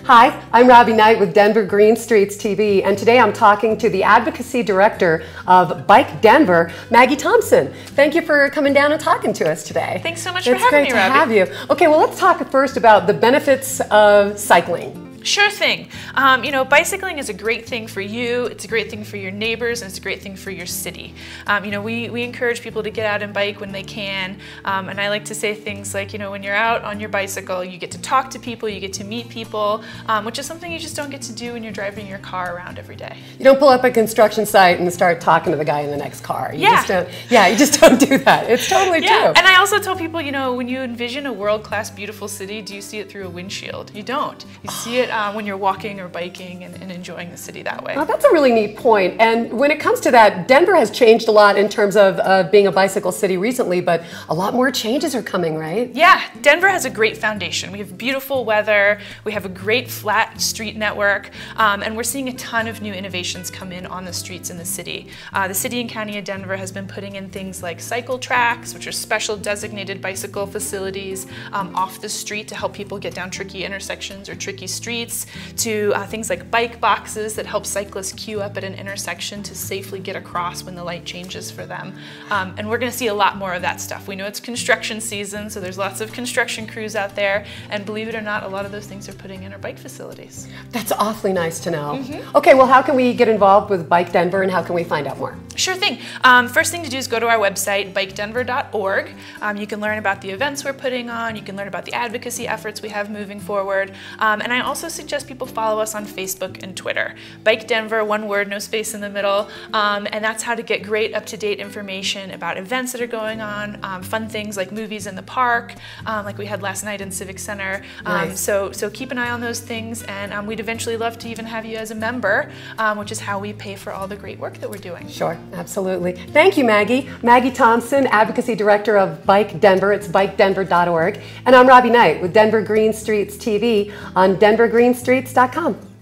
Hi, I'm Robbie Knight with Denver Green Streets TV, and today I'm talking to the Advocacy Director of Bike Denver, Maggie Thompson. Thank you for coming down and talking to us today. Thanks so much for having me, Robbie. It's great to have you. Okay, well, let's talk first about the benefits of cycling. Sure thing. Bicycling is a great thing for you, it's a great thing for your neighbors, and it's a great thing for your city. We encourage people to get out and bike when they can, and I like to say things like, when you're out on your bicycle, you get to talk to people, you get to meet people, which is something you just don't get to do when you're driving your car around every day. You don't pull up a construction site and start talking to the guy in the next car. You just don't do that. It's totally true. And I also tell people, when you envision a world-class, beautiful city, do you see it through a windshield? You don't. You see it when you're walking or biking and enjoying the city that way. Oh, that's a really neat point. And when it comes to that, Denver has changed a lot in terms of being a bicycle city recently, but a lot more changes are coming, right? Yeah, Denver has a great foundation. We have beautiful weather, we have a great flat street network, and we're seeing a ton of new innovations come in on the streets in the city. The city and county of Denver has been putting in things like cycle tracks, which are special designated bicycle facilities off the street to help people get down tricky intersections or tricky streets, to things like bike boxes that help cyclists queue up at an intersection to safely get across when the light changes for them. And we're going to see a lot more of that stuff. We know it's construction season, so there's lots of construction crews out there, and believe it or not, a lot of those things are putting in our bike facilities. That's awfully nice to know. Okay, well, how can we get involved with Bike Denver, and how can we find out more? Sure thing. First thing to do is go to our website, bikedenver.org. You can learn about the events we're putting on, you can learn about the advocacy efforts we have moving forward, and I also suggest people follow us on Facebook and Twitter. Bike Denver, one word, no space in the middle, and that's how to get great up-to-date information about events that are going on, fun things like movies in the park, like we had last night in Civic Center. Nice. So keep an eye on those things, and we'd eventually love to even have you as a member, which is how we pay for all the great work that we're doing. Sure, absolutely. Thank you, Maggie. Maggie Thompson, Advocacy Director of Bike Denver. It's bikedenver.org. And I'm Robbie Knight with Denver Green Streets TV on denvergreenstreets.com.